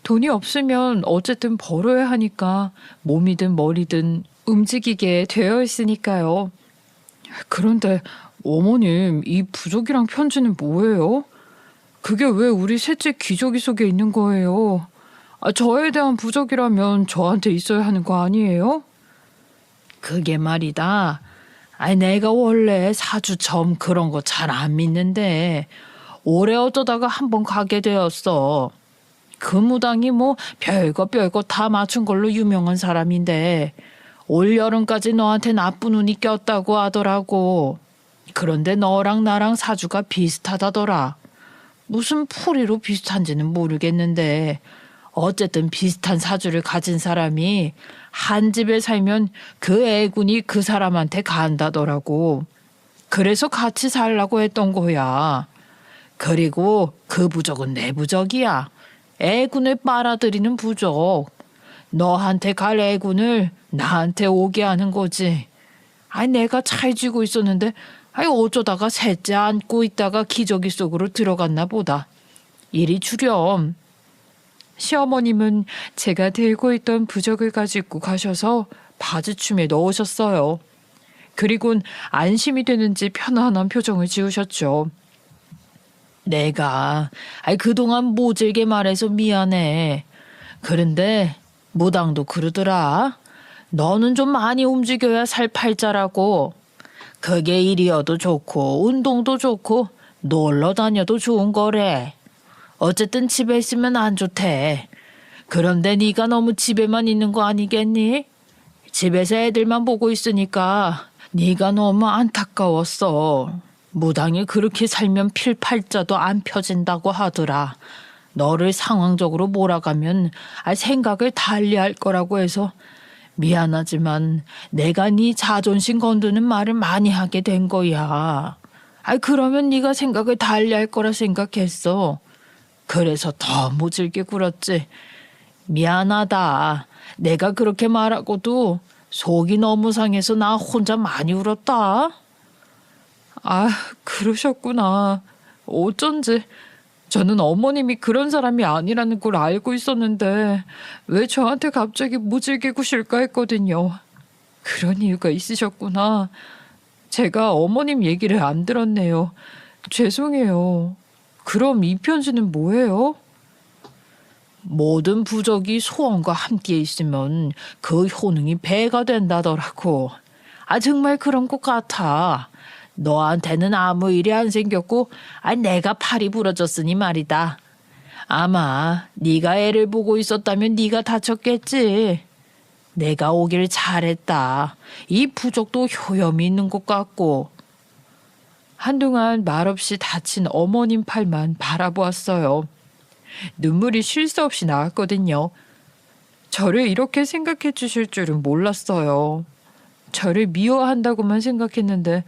돈이 없으면 어쨌든 벌어야 하니까 몸이든 머리든 움직이게 되어 있으니까요. 그런데 어머님, 이 부적이랑 편지는 뭐예요? 그게 왜 우리 셋째 기저귀 속에 있는 거예요? 저에 대한 부적이라면 저한테 있어야 하는 거 아니에요? 그게 말이다. 내가 원래 사주 점 그런 거 잘 안 믿는데 올해 어쩌다가 한번 가게 되었어. 그 무당이 뭐 별거 다 맞춘 걸로 유명한 사람인데 올 여름까지 너한테 나쁜 운이 꼈다고 하더라고. 그런데 너랑 나랑 사주가 비슷하다더라. 무슨 풀이로 비슷한지는 모르겠는데 어쨌든 비슷한 사주를 가진 사람이 한 집에 살면 그 애군이 그 사람한테 간다더라고. 그래서 같이 살라고 했던 거야. 그리고 그 부적은 내 부적이야. 애군을 빨아들이는 부적. 너한테 갈 애군을 나한테 오게 하는 거지. 내가 잘 쥐고 있었는데 어쩌다가 셋째 안고 있다가 기저귀 속으로 들어갔나 보다. 이리 주렴. 시어머님은 제가 들고 있던 부적을 가지고 가셔서 바지춤에 넣으셨어요. 그리곤 안심이 되는지 편안한 표정을 지으셨죠. 내가 그동안 모질게 말해서 미안해. 그런데 무당도 그러더라. 너는 좀 많이 움직여야 살 팔자라고. 그게 일이어도 좋고 운동도 좋고 놀러 다녀도 좋은 거래. 어쨌든 집에 있으면 안 좋대. 그런데 네가 너무 집에만 있는 거 아니겠니? 집에서 애들만 보고 있으니까 네가 너무 안타까웠어. 무당이 그렇게 살면 필팔자도 안 펴진다고 하더라. 너를 상황적으로 몰아가면 생각을 달리할 거라고 해서 미안하지만 내가 네 자존심 건드는 말을 많이 하게 된 거야. 그러면 네가 생각을 달리할 거라 생각했어. 그래서 더 모질게 굴었지. 미안하다. 내가 그렇게 말하고도 속이 너무 상해서 나 혼자 많이 울었다. 그러셨구나. 어쩐지 저는 어머님이 그런 사람이 아니라는 걸 알고 있었는데 왜 저한테 갑자기 모질게 구실까 했거든요. 그런 이유가 있으셨구나. 제가 어머님 얘기를 안 들었네요. 죄송해요. 그럼 이 편지는 뭐예요? 모든 부적이 소원과 함께 있으면 그 효능이 배가 된다더라고. 정말 그런 것 같아. 너한테는 아무 일이 안 생겼고 내가 팔이 부러졌으니 말이다. 아마 네가 애를 보고 있었다면 네가 다쳤겠지. 내가 오길 잘했다. 이 부적도 효염이 있는 것 같고. 한동안 말없이 다친 어머님 팔만 바라보았어요. 눈물이 쉴 새 없이 나왔거든요. 저를 이렇게 생각해 주실 줄은 몰랐어요. 저를 미워한다고만 생각했는데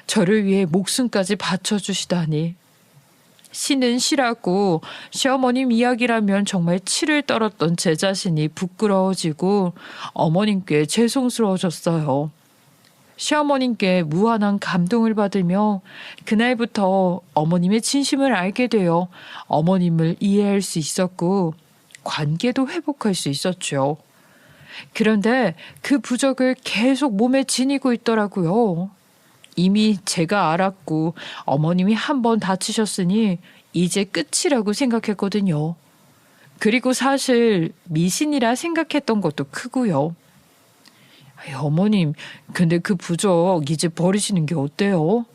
저를 위해 목숨까지 바쳐주시다니. 시는 시라고 시어머님 이야기라면 정말 치를 떨었던 제 자신이 부끄러워지고 어머님께 죄송스러워졌어요. 시어머님께 무한한 감동을 받으며 그날부터 어머님의 진심을 알게 되어 어머님을 이해할 수 있었고 관계도 회복할 수 있었죠. 그런데 그 부적을 계속 몸에 지니고 있더라고요. 이미 제가 알았고 어머님이 한 번 다치셨으니 이제 끝이라고 생각했거든요. 그리고 사실 미신이라 생각했던 것도 크고요. 어머님, 근데 그 부적 이제 버리시는 게 어때요?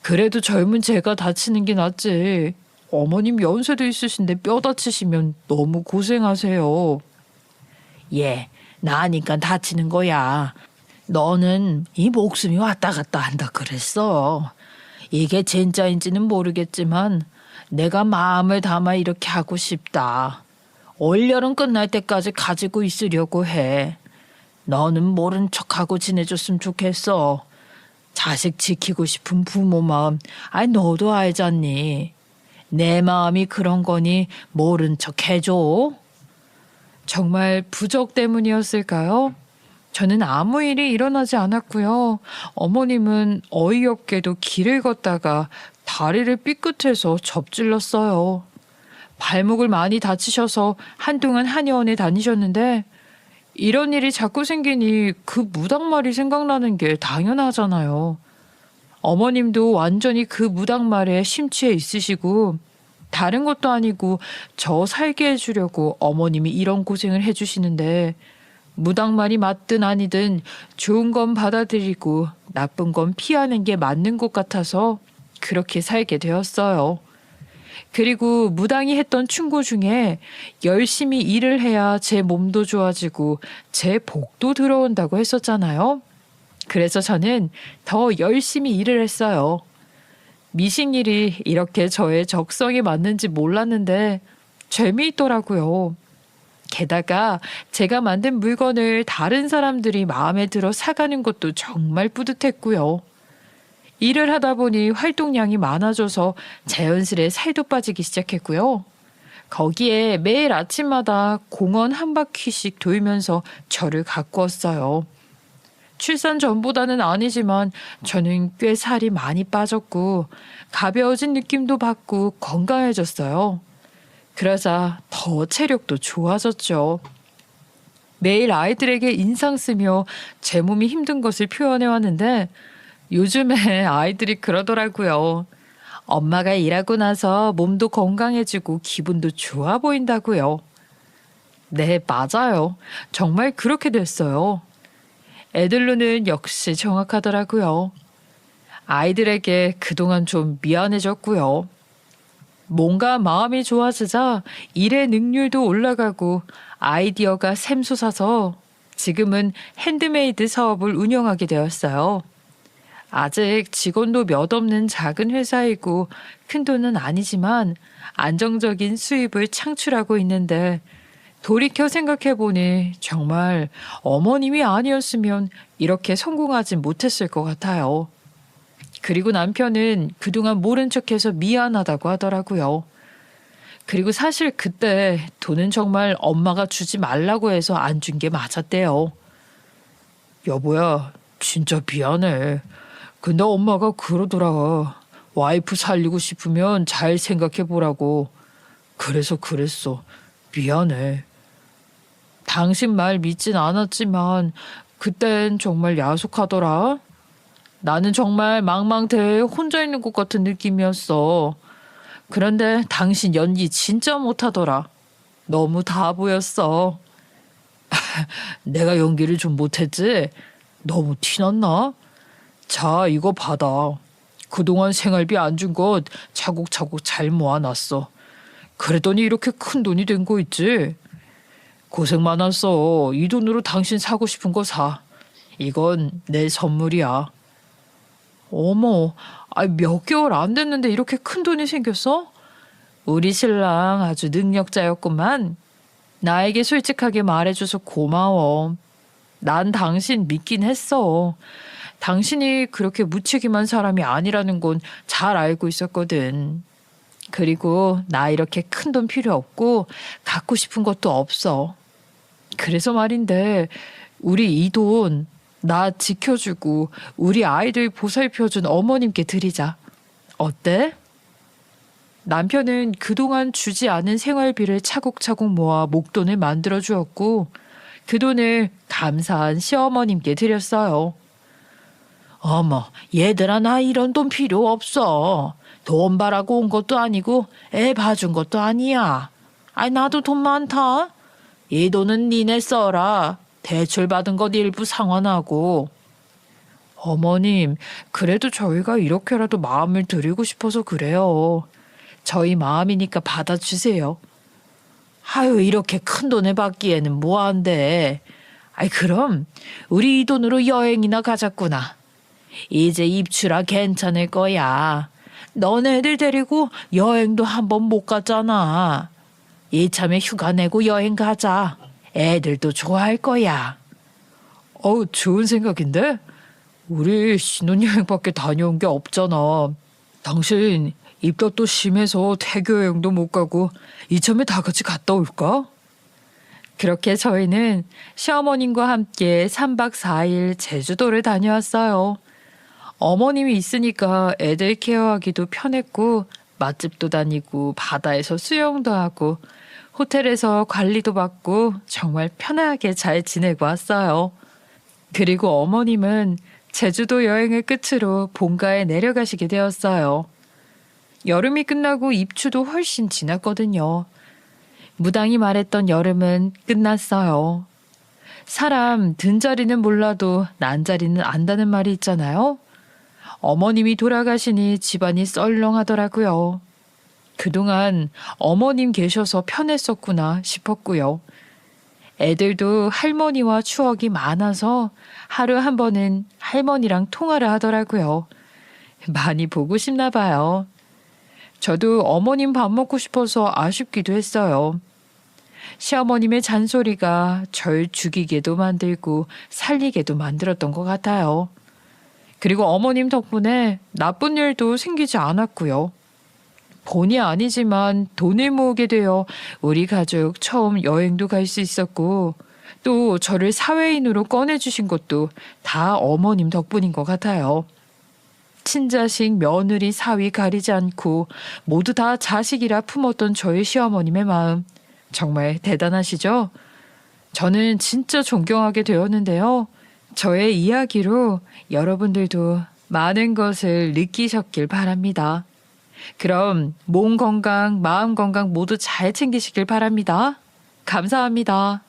그래도 젊은 제가 다치는 게 낫지. 어머님 연세도 있으신데 뼈 다치시면 너무 고생하세요. 예, 나니까 다치는 거야. 너는 이 목숨이 왔다 갔다 한다 그랬어. 이게 진짜인지는 모르겠지만 내가 마음을 담아 이렇게 하고 싶다. 올여름 끝날 때까지 가지고 있으려고 해. 너는 모른 척하고 지내줬으면 좋겠어. 자식 지키고 싶은 부모 마음, 너도 알잖니. 내 마음이 그런 거니 모른 척 해줘. 정말 부적 때문이었을까요? 저는 아무 일이 일어나지 않았고요. 어머님은 어이없게도 길을 걷다가 다리를 삐끗해서 접질렀어요. 발목을 많이 다치셔서 한동안 한의원에 다니셨는데 이런 일이 자꾸 생기니 그 무당말이 생각나는 게 당연하잖아요. 어머님도 완전히 그 무당말에 심취해 있으시고 다른 것도 아니고 저 살게 해주려고 어머님이 이런 고생을 해주시는데 무당말이 맞든 아니든 좋은 건 받아들이고 나쁜 건 피하는 게 맞는 것 같아서 그렇게 살게 되었어요. 그리고 무당이 했던 충고 중에 열심히 일을 해야 제 몸도 좋아지고 제 복도 들어온다고 했었잖아요. 그래서 저는 더 열심히 일을 했어요. 미싱일이 이렇게 저의 적성에 맞는지 몰랐는데 재미있더라고요. 게다가 제가 만든 물건을 다른 사람들이 마음에 들어 사가는 것도 정말 뿌듯했고요. 일을 하다 보니 활동량이 많아져서 자연스레 살도 빠지기 시작했고요. 거기에 매일 아침마다 공원 한 바퀴씩 돌면서 저를 가꾸었어요. 출산 전보다는 아니지만 저는 꽤 살이 많이 빠졌고 가벼워진 느낌도 받고 건강해졌어요. 그러자 더 체력도 좋아졌죠. 매일 아이들에게 인상 쓰며 제 몸이 힘든 것을 표현해 왔는데 요즘에 아이들이 그러더라고요. 엄마가 일하고 나서 몸도 건강해지고 기분도 좋아 보인다고요. 네, 맞아요. 정말 그렇게 됐어요. 애들로는 역시 정확하더라고요. 아이들에게 그동안 좀 미안해졌고요. 뭔가 마음이 좋아지자 일의 능률도 올라가고 아이디어가 샘솟아서 지금은 핸드메이드 사업을 운영하게 되었어요. 아직 직원도 몇 없는 작은 회사이고 큰 돈은 아니지만 안정적인 수입을 창출하고 있는데 돌이켜 생각해보니 정말 어머님이 아니었으면 이렇게 성공하진 못했을 것 같아요. 그리고 남편은 그동안 모른 척해서 미안하다고 하더라고요. 그리고 사실 그때 돈은 정말 엄마가 주지 말라고 해서 안 준 게 맞았대요. 여보야, 진짜 미안해. 근데 엄마가 그러더라. 와이프 살리고 싶으면 잘 생각해보라고. 그래서 그랬어. 미안해. 당신 말 믿진 않았지만 그땐 정말 야속하더라. 나는 정말 망망대해에 혼자 있는 것 같은 느낌이었어. 그런데 당신 연기 진짜 못하더라. 너무 다 보였어. 내가 연기를 좀 못했지? 너무 티났나? 자, 이거 받아. 그동안 생활비 안 준 것 차곡차곡 잘 모아놨어. 그랬더니 이렇게 큰 돈이 된 거 있지? 고생 많았어. 이 돈으로 당신 사고 싶은 거 사. 이건 내 선물이야. 어머, 몇 개월 안 됐는데 이렇게 큰 돈이 생겼어? 우리 신랑 아주 능력자였구만. 나에게 솔직하게 말해줘서 고마워. 난 당신 믿긴 했어. 당신이 그렇게 무책임한 사람이 아니라는 건 잘 알고 있었거든. 그리고 나 이렇게 큰 돈 필요 없고 갖고 싶은 것도 없어. 그래서 말인데 우리 이 돈 나 지켜주고 우리 아이들 보살펴준 어머님께 드리자. 어때? 남편은 그동안 주지 않은 생활비를 차곡차곡 모아 목돈을 만들어 주었고 그 돈을 감사한 시어머님께 드렸어요. 어머, 얘들아, 나 이런 돈 필요 없어. 돈 바라고 온 것도 아니고 애 봐준 것도 아니야. 나도 돈 많다. 이 돈은 니네 써라. 대출 받은 것 일부 상환하고. 어머님, 그래도 저희가 이렇게라도 마음을 드리고 싶어서 그래요. 저희 마음이니까 받아주세요. 아유, 이렇게 큰 돈을 받기에는 뭐한데. 그럼 우리 이 돈으로 여행이나 가자꾸나. 이제 입추라 괜찮을 거야. 너네들 데리고 여행도 한번 못 갔잖아. 이참에 휴가 내고 여행 가자. 애들도 좋아할 거야. 좋은 생각인데? 우리 신혼여행밖에 다녀온 게 없잖아. 당신 입덧도 심해서 태교 여행도 못 가고 이참에 다 같이 갔다 올까? 그렇게 저희는 시어머님과 함께 3박 4일 제주도를 다녀왔어요. 어머님이 있으니까 애들 케어하기도 편했고 맛집도 다니고 바다에서 수영도 하고 호텔에서 관리도 받고 정말 편하게 잘 지내고 왔어요. 그리고 어머님은 제주도 여행을 끝으로 본가에 내려가시게 되었어요. 여름이 끝나고 입추도 훨씬 지났거든요. 무당이 말했던 여름은 끝났어요. 사람 든 자리는 몰라도 난 자리는 안다는 말이 있잖아요. 어머님이 돌아가시니 집안이 썰렁하더라고요. 그동안 어머님 계셔서 편했었구나 싶었고요. 애들도 할머니와 추억이 많아서 하루 한 번은 할머니랑 통화를 하더라고요. 많이 보고 싶나 봐요. 저도 어머님 밥 먹고 싶어서 아쉽기도 했어요. 시어머님의 잔소리가 절 죽이게도 만들고 살리게도 만들었던 것 같아요. 그리고 어머님 덕분에 나쁜 일도 생기지 않았고요. 본의 아니지만 돈을 모으게 되어 우리 가족 처음 여행도 갈 수 있었고 또 저를 사회인으로 꺼내주신 것도 다 어머님 덕분인 것 같아요. 친자식, 며느리, 사위 가리지 않고 모두 다 자식이라 품었던 저희 시어머님의 마음 정말 대단하시죠? 저는 진짜 존경하게 되었는데요. 저의 이야기로 여러분들도 많은 것을 느끼셨길 바랍니다. 그럼 몸 건강, 마음 건강 모두 잘 챙기시길 바랍니다. 감사합니다.